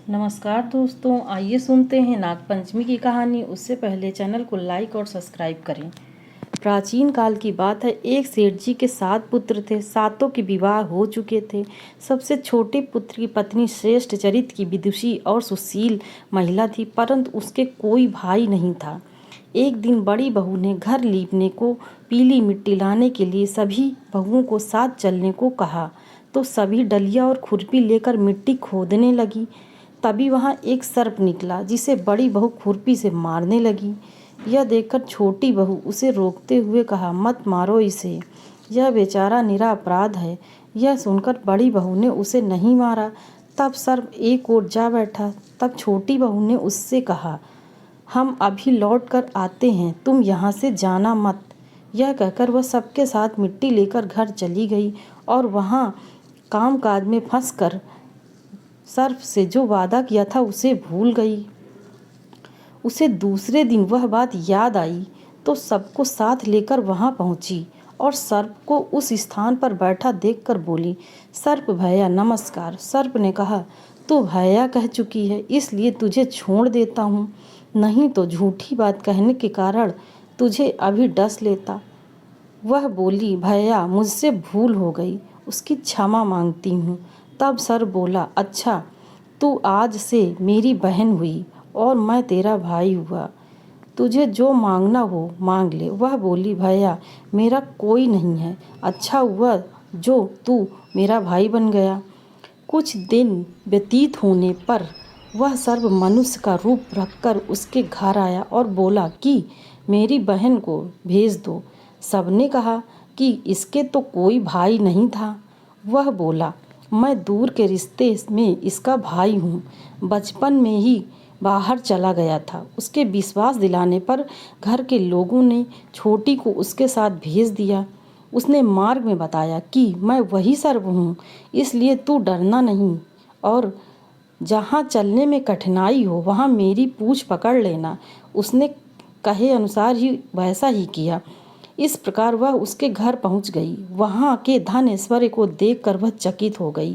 नमस्कार दोस्तों, आइए सुनते हैं नागपंचमी की कहानी। उससे पहले चैनल को लाइक और सब्सक्राइब करें। प्राचीन काल की बात है। एक सेठ जी के 7 पुत्र थे। सातों के विवाह हो चुके थे। सबसे छोटे पुत्र की पत्नी श्रेष्ठ चरित्र की विदुषी और सुशील महिला थी, परंतु उसके कोई भाई नहीं था। एक दिन बड़ी बहू ने घर लीपने को पीली मिट्टी लाने के लिए सभी बहुओं को साथ चलने को कहा, तो सभी डलिया और खुरपी लेकर मिट्टी खोदने लगी। तभी वहाँ एक सर्प निकला, जिसे बड़ी बहू खुरपी से मारने लगी। यह देखकर छोटी बहू उसे रोकते हुए कहा, मत मारो इसे, यह बेचारा निरपराध है। यह सुनकर बड़ी बहू ने उसे नहीं मारा। तब सर्प एक ओर जा बैठा। तब छोटी बहू ने उससे कहा, हम अभी लौट कर आते हैं, तुम यहाँ से जाना मत। यह कहकर वह सबके साथ मिट्टी लेकर घर चली गई और वहाँ कामकाज में फंसकर सर्प से जो वादा किया था उसे भूल गई। उसे दूसरे दिन वह बात याद आई तो सबको साथ लेकर वहां पहुंची और सर्प को उस स्थान पर बैठा देखकर बोली, सर्प भैया नमस्कार। सर्प ने कहा, तू भैया कह चुकी है, इसलिए तुझे छोड़ देता हूँ, नहीं तो झूठी बात कहने के कारण तुझे अभी डस लेता। वह बोली, भैया मुझसे भूल हो गई, उसकी क्षमा मांगती हूँ। तब सर बोला, अच्छा तू आज से मेरी बहन हुई और मैं तेरा भाई हुआ, तुझे जो मांगना हो मांग ले। वह बोली, भैया मेरा कोई नहीं है, अच्छा हुआ जो तू मेरा भाई बन गया। कुछ दिन व्यतीत होने पर वह सर्प मनुष्य का रूप रखकर उसके घर आया और बोला कि मेरी बहन को भेज दो। सबने कहा कि इसके तो कोई भाई नहीं था। वह बोला, मैं दूर के रिश्ते में इसका भाई हूँ, बचपन में ही बाहर चला गया था। उसके विश्वास दिलाने पर घर के लोगों ने छोटी को उसके साथ भेज दिया। उसने मार्ग में बताया कि मैं वही सर्प हूँ, इसलिए तू डरना नहीं और जहाँ चलने में कठिनाई हो वहाँ मेरी पूँछ पकड़ लेना। उसने कहे अनुसार ही वैसा ही किया। इस प्रकार वह उसके घर पहुंच गई। वहां के धन ऐश्वर्य को देखकर वह चकित हो गई।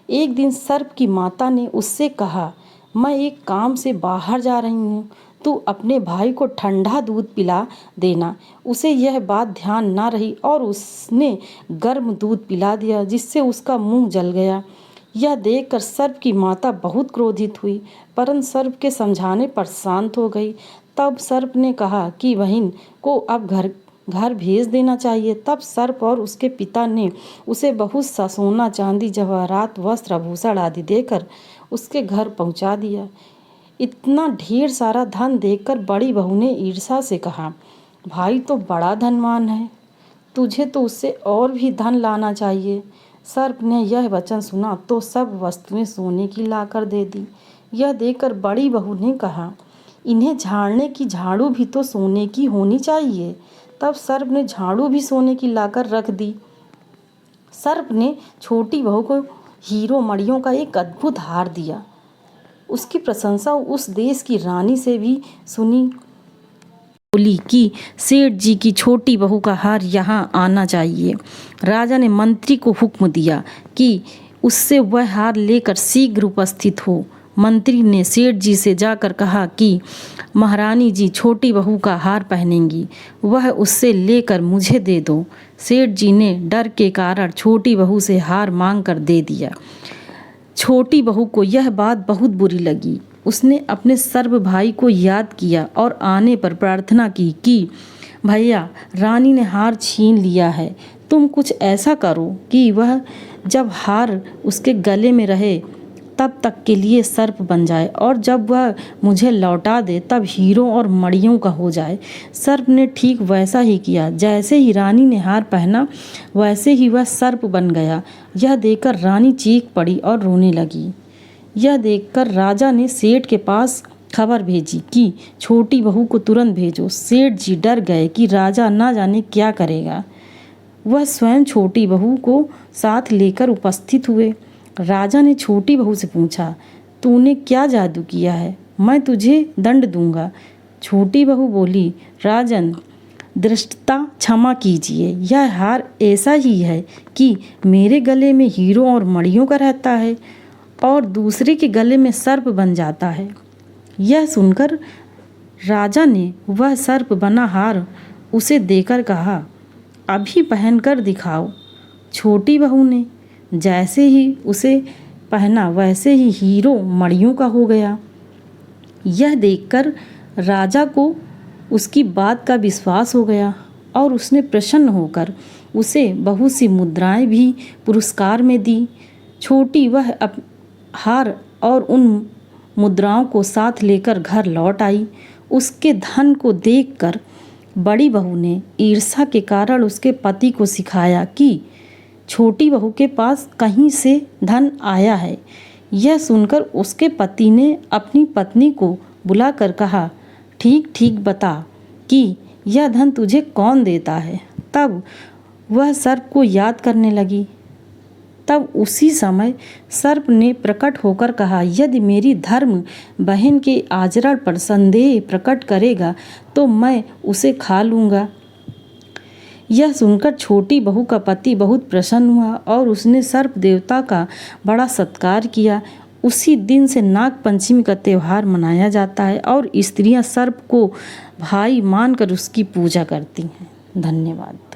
एक दिन सर्प की माता ने उससे कहा, मैं एक काम से बाहर जा रही हूँ, तू अपने भाई को ठंडा दूध पिला देना। उसे यह बात ध्यान ना रही और उसने गर्म दूध पिला दिया, जिससे उसका मुंह जल गया। यह देखकर सर्प की माता बहुत क्रोधित हुई, परंतु सर्प के समझाने पर शांत हो गई। तब सर्प ने कहा कि बहन को अब घर भेज देना चाहिए। तब सर्प और उसके पिता ने उसे बहुत सा सोना चांदी जवाहरात वस्त्र आभूषण आदि देकर उसके घर पहुंचा दिया। इतना ढेर सारा धन देखकर बड़ी बहू ने ईर्ष्या से कहा, भाई तो बड़ा धनवान है, तुझे तो उससे और भी धन लाना चाहिए। सर्प ने यह वचन सुना तो सब वस्तुएं सोने की लाकर दे दी। यह देखकर बड़ी बहू ने कहा, इन्हें झाड़ने की झाड़ू भी तो सोने की होनी चाहिए। तब सर्प ने झाड़ू भी सोने की लाकर रख दी। सर्प ने छोटी बहू को हीरो मणियों का एक अद्भुत हार दिया। उसकी प्रशंसा उस देश की रानी से भी सुनी। बोली कि सेठ जी की छोटी बहू का हार यहाँ आना चाहिए। राजा ने मंत्री को हुक्म दिया कि उससे वह हार लेकर शीघ्र उपस्थित हो। मंत्री ने सेठ जी से जाकर कहा कि महारानी जी छोटी बहू का हार पहनेंगी, वह उससे लेकर मुझे दे दो। सेठ जी ने डर के कारण छोटी बहू से हार मांग कर दे दिया। छोटी बहू को यह बात बहुत बुरी लगी। उसने अपने सर्व भाई को याद किया और आने पर प्रार्थना की कि भैया रानी ने हार छीन लिया है, तुम कुछ ऐसा करो कि वह जब हार उसके गले में रहे तब तक के लिए सर्प बन जाए और जब वह मुझे लौटा दे तब हीरों और मणियों का हो जाए। सर्प ने ठीक वैसा ही किया। जैसे ही रानी ने हार पहना वैसे ही वह सर्प बन गया। यह देखकर रानी चीख पड़ी और रोने लगी। यह देखकर राजा ने सेठ के पास खबर भेजी कि छोटी बहू को तुरंत भेजो। सेठ जी डर गए कि राजा ना जाने क्या करेगा। वह स्वयं छोटी बहू को साथ लेकर उपस्थित हुए। राजा ने छोटी बहू से पूछा, तूने क्या जादू किया है, मैं तुझे दंड दूंगा। छोटी बहू बोली, राजन दृष्टता क्षमा कीजिए, यह हार ऐसा ही है कि मेरे गले में हीरों और मणियों का रहता है और दूसरे के गले में सर्प बन जाता है। यह सुनकर राजा ने वह सर्प बना हार उसे देकर कहा, अभी पहनकर दिखाओ। छोटी बहू ने जैसे ही उसे पहना वैसे ही हीरो मणियों का हो गया। यह देखकर राजा को उसकी बात का विश्वास हो गया और उसने प्रसन्न होकर उसे बहुत सी मुद्राएं भी पुरस्कार में दी। छोटी वह हार और उन मुद्राओं को साथ लेकर घर लौट आई। उसके धन को देखकर बड़ी बहू ने ईर्ष्या के कारण उसके पति को सिखाया कि छोटी बहू के पास कहीं से धन आया है। यह सुनकर उसके पति ने अपनी पत्नी को बुलाकर कहा, ठीक ठीक बता कि यह धन तुझे कौन देता है। तब वह सर्प को याद करने लगी। तब उसी समय सर्प ने प्रकट होकर कहा, यदि मेरी धर्म बहन के आचरण पर संदेह प्रकट करेगा तो मैं उसे खा लूँगा। यह सुनकर छोटी बहू का पति बहुत प्रसन्न हुआ और उसने सर्प देवता का बड़ा सत्कार किया। उसी दिन से नाग पंचमी का त्यौहार मनाया जाता है और स्त्रियां सर्प को भाई मानकर उसकी पूजा करती हैं। धन्यवाद।